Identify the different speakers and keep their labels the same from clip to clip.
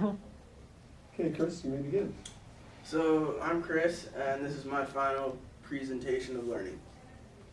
Speaker 1: Okay, Chris, you may begin.
Speaker 2: So, I'm Chris, and this is my final presentation of learning.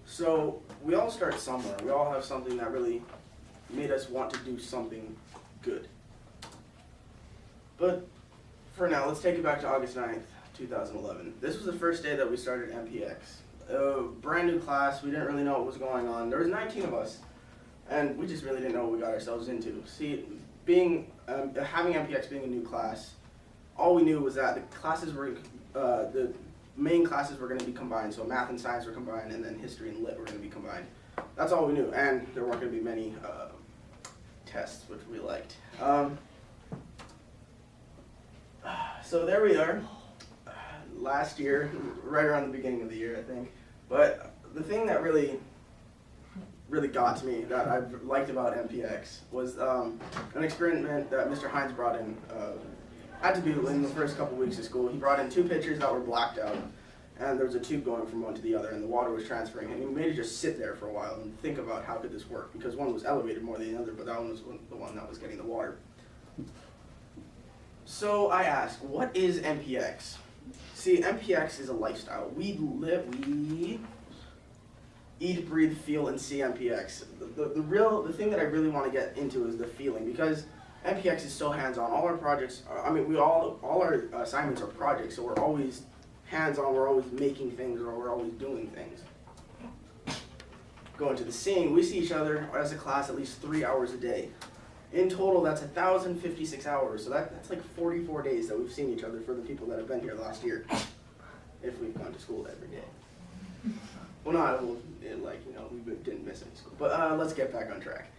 Speaker 2: So, we all start somewhere. We all have something that really made us want to do something good. But for now, let's take it back to August 9th, 2011. This was the first day that we started MPX. A brand new class, we didn't really know what was going on. There was 19 of us, and we just really didn't know what we got ourselves into. See, having MPX being a new class, all we knew was that the main classes were going to be combined. So math and science were combined, and then history and lit were going to be combined. That's all we knew, and there weren't going to be many tests, which we liked. So there we are, last year, right around the beginning of the year, I think. But the thing that really got to me, that I liked about MPX, was an experiment that Mr. Hines brought in. Had to be in the first couple weeks of school. He brought in 2 pitchers that were blacked out, and there was a tube going from one to the other, and the water was transferring. And he made it just sit there for a while and think about how could this work, because one was elevated more than the other, but that one was the one that was getting the water. So I asked, what is MPX? See, MPX is a lifestyle. We eat, breathe, feel, and see MPX. The thing that I really want to get into is the feeling, because MPX is so hands-on. All our projects, all our assignments are projects, so we're always hands-on, we're always making things, or we're always doing things. Going to the scene, we see each other as a class at least 3 hours a day. In total, that's 1,056 hours, so that's like 44 days that we've seen each other for the people that have been here last year, if we've gone to school every day. Well, not, we didn't miss any school, but let's get back on track.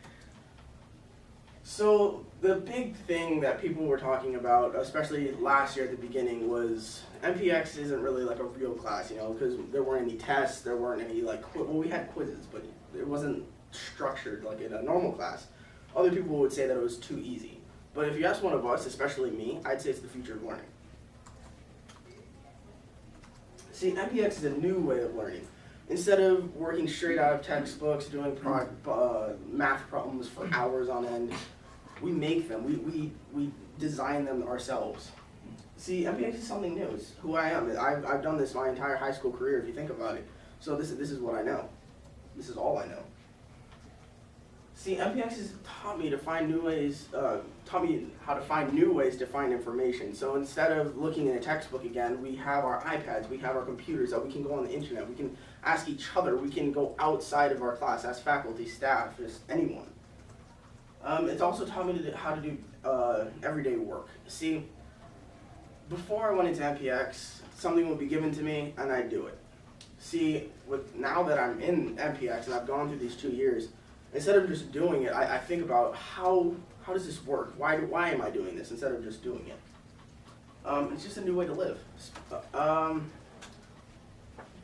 Speaker 2: So the big thing that people were talking about, especially last year at the beginning, was MPX isn't really like a real class, because there weren't any tests, there weren't any we had quizzes, but it wasn't structured like in a normal class. Other people would say that it was too easy. But if you ask one of us, especially me, I'd say it's the future of learning. See, MPX is a new way of learning. Instead of working straight out of textbooks, doing math problems for hours on end, we make them. We design them ourselves. See, MPX is something new. It's who I am. I've done this my entire high school career, if you think about it. So this is what I know. This is all I know. See, MPX has taught me to find new ways, taught me how to find new ways to find information. So instead of looking in a textbook again, we have our iPads, we have our computers that we can go on the internet, we can ask each other, we can go outside of our class, ask faculty, staff, just anyone. It's also taught me how to do everyday work. See, before I went into MPX, something would be given to me and I'd do it. See, now that I'm in MPX and I've gone through these 2 years, instead of just doing it, I think about how does this work? Why am I doing this instead of just doing it? It's just a new way to live.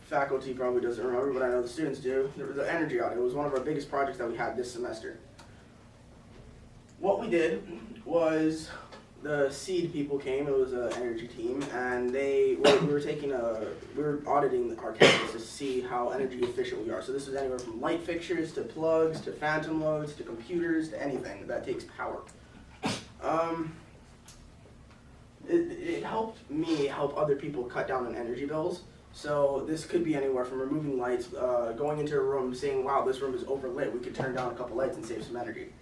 Speaker 2: Faculty probably doesn't remember, but I know the students do. The energy audit was one of our biggest projects that we had this semester. What we did was the SEED people came. It was an energy team, and we were auditing our campus to see how energy efficient we are. So this was anywhere from light fixtures to plugs to phantom loads to computers to anything that takes power. It helped me help other people cut down on energy bills. So this could be anywhere from removing lights, going into a room, saying, "Wow, this room is overlit. We could turn down a couple lights and save some energy."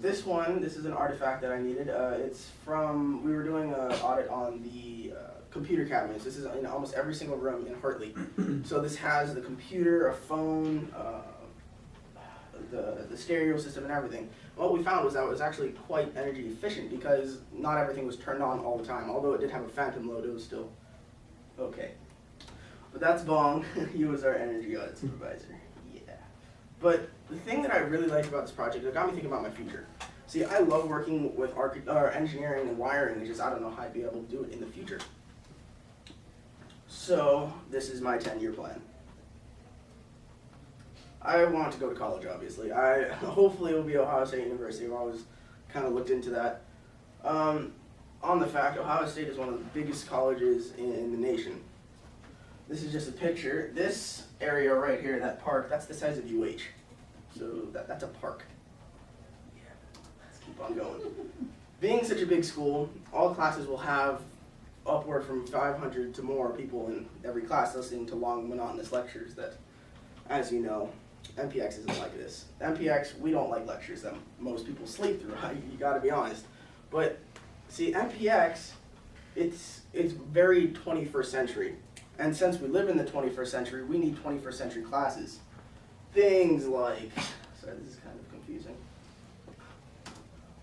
Speaker 2: This is an artifact that I needed. We were doing an audit on the computer cabinets. This is in almost every single room in Hartley. So this has the computer, a phone, the stereo system and everything. What we found was that it was actually quite energy efficient because not everything was turned on all the time. Although it did have a phantom load, it was still okay. But that's Bong. He was our energy audit supervisor. But the thing that I really liked about this project, it got me thinking about my future. See, I love working with engineering and wiring, it's just I don't know how I'd be able to do it in the future. So, this is my 10-year plan. I want to go to college, obviously. Hopefully it will be Ohio State University. I've always kind of looked into that. On the fact, Ohio State is one of the biggest colleges in the nation. This is just a picture. This area right here, that park, that's the size of UH. So that's a park. Yeah, that's on going. Being such a big school, all classes will have upward from 500 to more people in every class listening to long, monotonous lectures that, as you know, MPX isn't like this. MPX, we don't like lectures that most people sleep through, you gotta be honest. But, see, MPX, it's very 21st century. And since we live in the 21st century, we need 21st century classes. Things like, sorry, this is kind of confusing.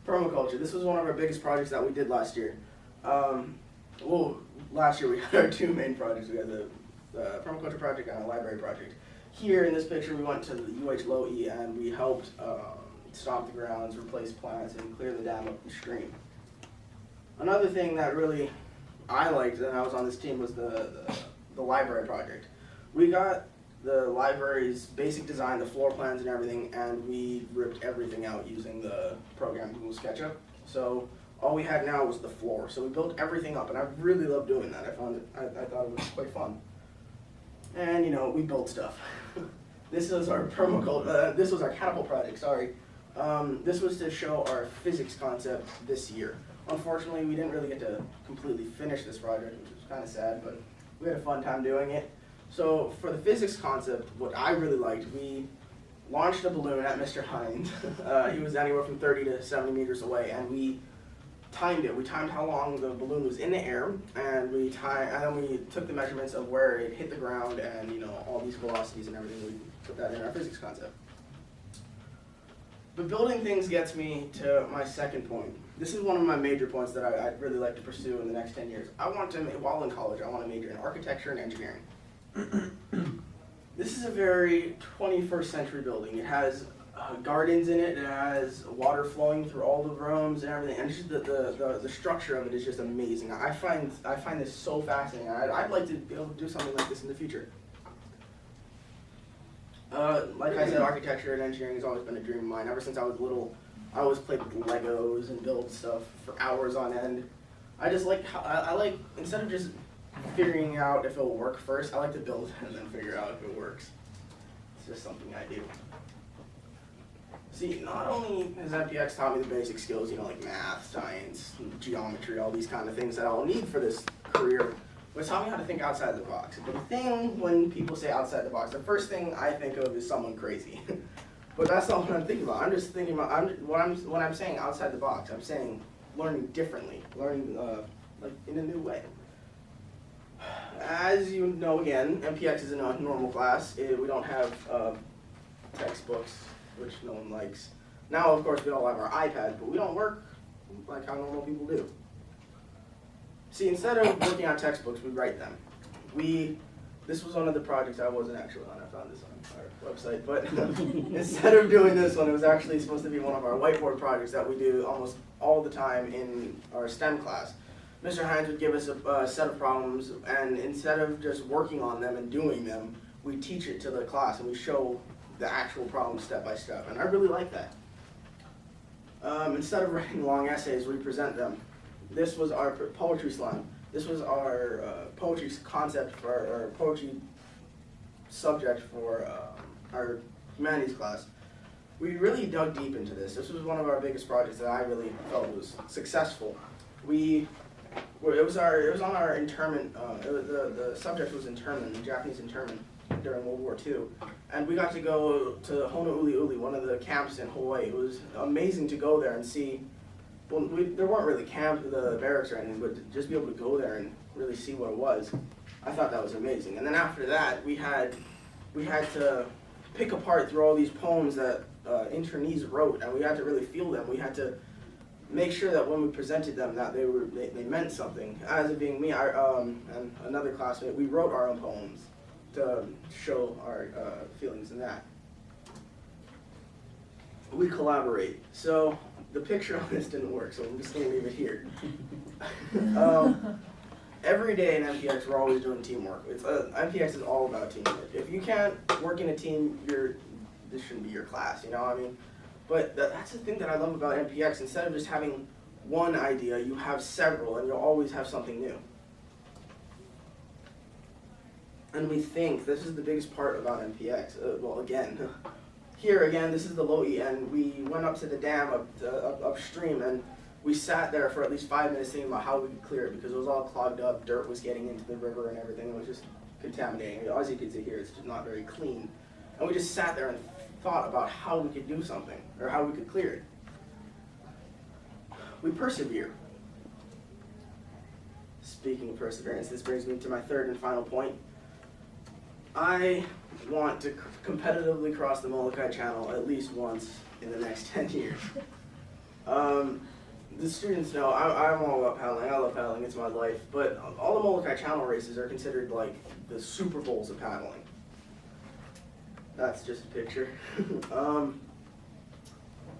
Speaker 2: Permaculture, this was one of our biggest projects that we did last year. Well, last year we had our two main projects. We had the permaculture project and a library project. Here in this picture, we went to the UH Low-E and we helped stomp the grounds, replace plants, and clear the dam up the stream. Another thing that really I liked, and I was on this team, was the library project. We got the library's basic design, the floor plans and everything, and we ripped everything out using the program Google SketchUp. So all we had now was the floor. So we built everything up, and I really loved doing that. I thought it was quite fun. And you know, we built stuff. This was our this was our catapult project, sorry. This was to show our physics concept this year. Unfortunately, we didn't really get to completely finish this project, which was kind of sad, but we had a fun time doing it. So for the physics concept, what I really liked, we launched a balloon at Mr. Hines. He was anywhere from 30 to 70 meters away, and we timed it. We timed how long the balloon was in the air, and then we took the measurements of where it hit the ground, and you know, all these velocities and everything. We put that in our physics concept. But building things gets me to my second point. This is one of my major points that I'd really like to pursue in the next 10 years. While in college, I want to major in architecture and engineering. This is a very 21st century building. It has gardens in it. It has water flowing through all the rooms and everything. And just the structure of it is just amazing. I find this so fascinating. I'd like to be able to do something like this in the future. Like I said, architecture and engineering has always been a dream of mine. Ever since I was little, I always played with Legos and build stuff for hours on end. I just like, I like, instead of just figuring out if it'll work first, I like to build and then figure out if it works. It's just something I do. See, not only has MPX taught me the basic skills, you know, like math, science, geometry, all these kind of things that I'll need for this career, but it's taught me how to think outside the box. But the thing when people say outside the box, the first thing I think of is someone crazy. But that's not what I'm thinking about. I'm just thinking about, when I'm saying outside the box, I'm saying learning differently, learning like in a new way. As you know, again, MPX is in a normal class. We don't have textbooks, which no one likes. Now, of course, we all have our iPads, but we don't work like how normal people do. See, instead of working on textbooks, we write them. This was one of the projects I wasn't actually on. I found this on our website, but instead of doing this one, it was actually supposed to be one of our whiteboard projects that we do almost all the time in our STEM class. Mr. Hines would give us a set of problems, and instead of just working on them and doing them, we teach it to the class and we show the actual problem step by step, and I really like that. Instead of writing long essays, we present them. This was our poetry slam. This was our poetry concept for our poetry subject for our humanities class. We really dug deep into this. This was one of our biggest projects that I really felt was successful. It was on our internment. The subject was internment, Japanese internment during World War II, and we got to go to Honouliuli, one of the camps in Hawaii. It was amazing to go there and see. Well, there weren't really camps, the barracks or anything, but to just be able to go there and really see what it was, I thought that was amazing. And then after that, we had to pick apart through all these poems that internees wrote, and we had to really feel them. We had to make sure that when we presented them, that they meant something. As it being me, and another classmate, we wrote our own poems to show our feelings in that. We collaborate. So the picture on this didn't work, so I'm just going to leave it here. Every day in MPX, we're always doing teamwork. MPX is all about teamwork. If you can't work in a team, this shouldn't be your class, you know what I mean? But that's the thing that I love about MPX. Instead of just having one idea, you have several, and you'll always have something new. And we think, this is the biggest part about MPX. Well, again, here again, this is the low E, and we went up to the dam upstream, and we sat there for at least 5 minutes thinking about how we could clear it, because it was all clogged up, dirt was getting into the river and everything. It was just contaminating. As you can see here, it's just not very clean. And we just sat there and thought about how we could do something, or how we could clear it. We persevere. Speaking of perseverance, this brings me to my third and final point. I want to competitively cross the Molokai Channel at least once in the next 10 years. The students know I'm all about paddling. I love paddling, it's my life. But all the Molokai Channel races are considered like the Super Bowls of paddling. That's just a picture.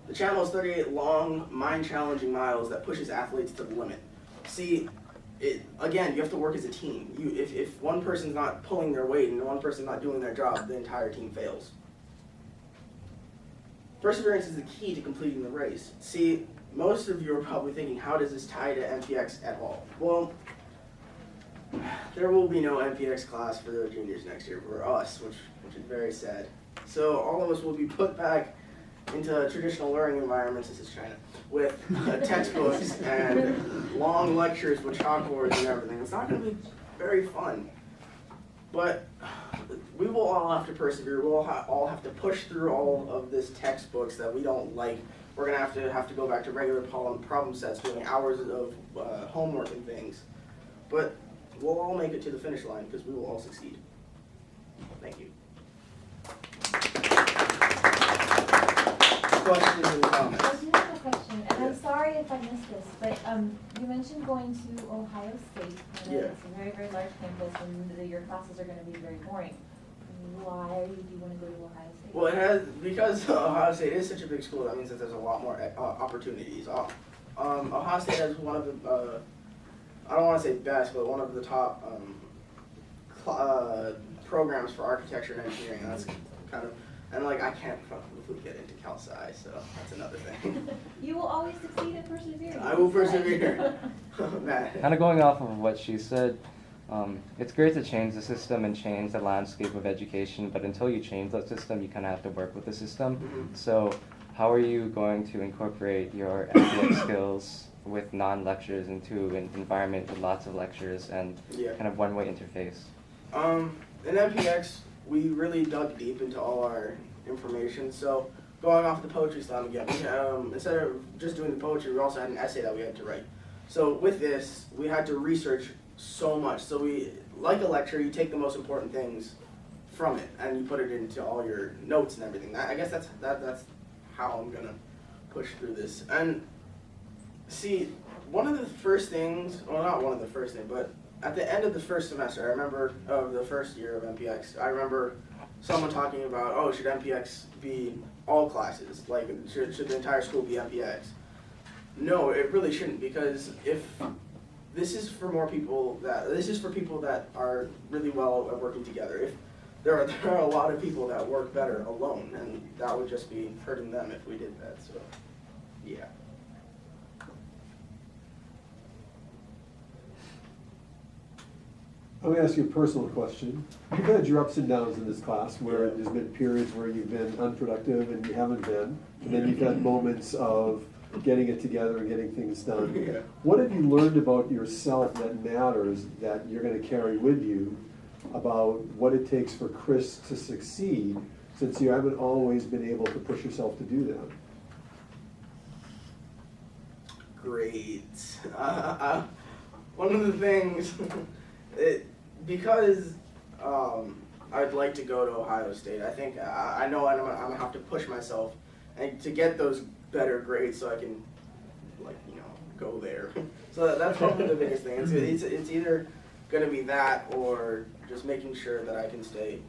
Speaker 2: The channel is 38 long, mind-challenging miles that pushes athletes to the limit. See, again, you have to work as a team. If one person's not pulling their weight and one person's not doing their job, the entire team fails. Perseverance is the key to completing the race. See, most of you are probably thinking, how does this tie to MPX at all? Well, there will be no MPX class for the juniors next year for us, which is very sad. So all of us will be put back into traditional learning environments, this is China, with textbooks and long lectures with chalkboards and everything. It's not going to be very fun, but we will all have to persevere. We'll all have to push through all of this textbooks that we don't like. We're going to have to go back to regular problem sets, doing hours of homework and things. But we'll all make it to the finish line because we will all succeed. Thank you. Questions and comments?
Speaker 1: I do have a question, and I'm sorry if I missed this, but you mentioned going to Ohio State, and
Speaker 2: Yeah.
Speaker 1: it's a very, very large campus, and your classes are going to be very boring. Why do you want to go to Ohio State?
Speaker 2: Well, because Ohio State is such a big school, that means that there's a lot more opportunities. Ohio State has one of the, I don't want to say best, but one of the top programs for architecture and engineering. That's kind of, and like I can't probably get into Cal Sci, so that's another thing.
Speaker 1: You will always succeed at persevering.
Speaker 2: I will persevere. Matt.
Speaker 3: Kind of going off of what she said, it's great to change the system and change the landscape of education, but until you change that system, you kind of have to work with the system.
Speaker 2: Mm-hmm.
Speaker 3: So how are you going to incorporate your MPX skills with non-lectures into an environment with lots of lectures and kind of one-way interface?
Speaker 2: In MPX, we really dug deep into all our information. So going off the poetry slam again, instead of just doing the poetry, we also had an essay that we had to write. So with this, we had to research so much. So we, like a lecture, you take the most important things from it and you put it into all your notes and everything. I guess that's how I'm gonna push through this. And see, one of the first things, well, not one of the first things, but at the end of the first semester, I remember, of the first year of MPX, I remember someone talking about, oh, should MPX be all classes? Like, should the entire school be MPX? No, it really shouldn't, because if this is for people that are really well at working together. If there are a lot of people that work better alone, and that would just be hurting them if we did that. So, yeah.
Speaker 4: I'm going to ask you a personal question. You've had your ups and downs in this class where there's been periods where you've been unproductive and you haven't been, and then you've had moments of getting it together and getting things done.
Speaker 2: Yeah.
Speaker 4: What have you learned about yourself that matters that you're going to carry with you about what it takes for Chris to succeed, since you haven't always been able to push yourself to do that?
Speaker 2: Great. One of the things, because I'd like to go to Ohio State, I think I know I'm gonna have to push myself and to get those better grades so I can, like, go there. So that's probably the biggest thing. It's either gonna be that or just making sure that I can stay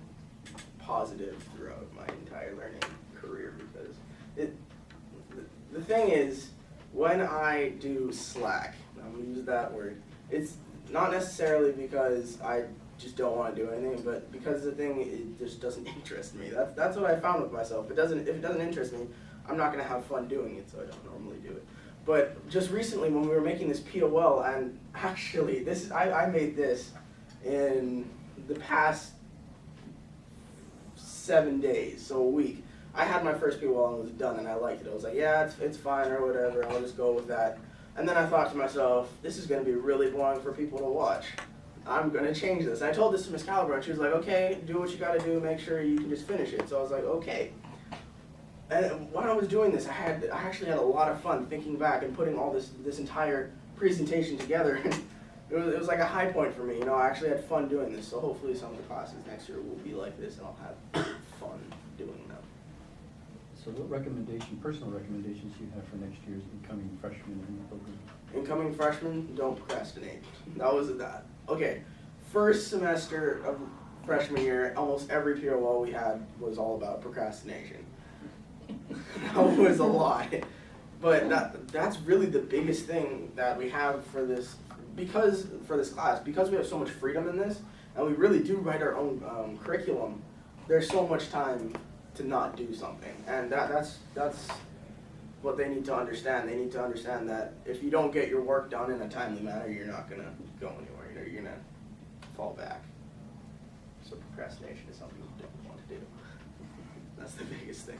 Speaker 2: positive throughout my entire learning career, because the thing is, when I do slack, I'm gonna use that word, it's not necessarily because I just don't want to do anything, but because the thing, it just doesn't interest me. That's what I found with myself. If it doesn't interest me, I'm not gonna have fun doing it, so I don't normally do it. But just recently, when we were making this POL, and actually, I made this in the past 7 days, so a week. I had my first PWL and it was done, and I liked it. I was like, yeah, it's fine or whatever. I'll just go with that. And then I thought to myself, this is going to be really boring for people to watch. I'm going to change this. And I told this to Miss Caliber, and she was like, okay, do what you got to do. Make sure you can just finish it. So I was like, okay. And while I was doing this, I actually had a lot of fun thinking back and putting all this entire presentation together. It was like a high point for me. You know, I actually had fun doing this. So hopefully some of the classes next year will be like this, and I'll have fun doing them.
Speaker 5: So what personal recommendations do you have for next year's incoming freshmen in the program?
Speaker 2: Incoming freshmen, don't procrastinate. That was that. Okay, first semester of freshman year, almost every PWL we had was all about procrastination. That was a lot. But that's really the biggest thing that we have for this class, because we have so much freedom in this, and we really do write our own curriculum. There's so much time to not do something, and that's what they need to understand. They need to understand that if you don't get your work done in a timely manner, you're not gonna go anywhere. You're gonna fall back. So procrastination is something you don't want to do. That's the biggest thing.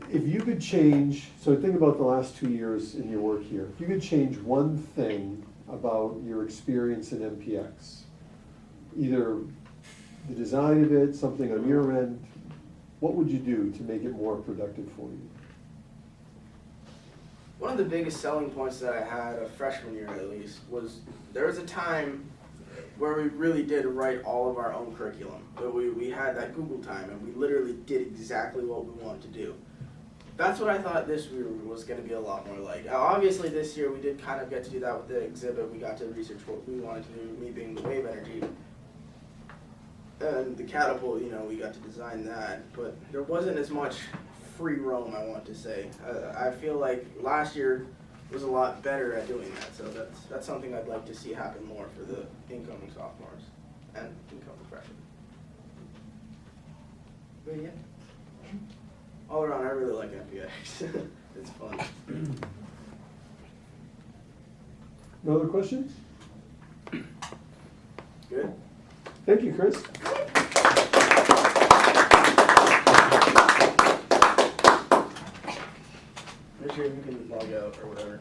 Speaker 4: If you could change, so think about the last 2 years in your work here. If you could change one thing about your experience in MPX, either the design of it, something on your end, what would you do to make it more productive for you?
Speaker 2: One of the biggest selling points that I had a freshman year at least was there was a time where we really did write all of our own curriculum. We had that Google time, and we literally did exactly what we wanted to do. That's what I thought this year was going to be a lot more like. Obviously this year we did kind of get to do that with the exhibit. We got to research what we wanted to do, me being the wave energy. And the catapult, you know, we got to design that. But there wasn't as much free roam, I want to say. I feel like last year was a lot better at doing that. So that's something I'd like to see happen more for the incoming sophomores and incoming freshmen. But yeah. All around, I really like MPX. It's fun.
Speaker 4: No other questions?
Speaker 2: Good?
Speaker 4: Thank you, Chris.
Speaker 2: Make sure you can log out or whatever.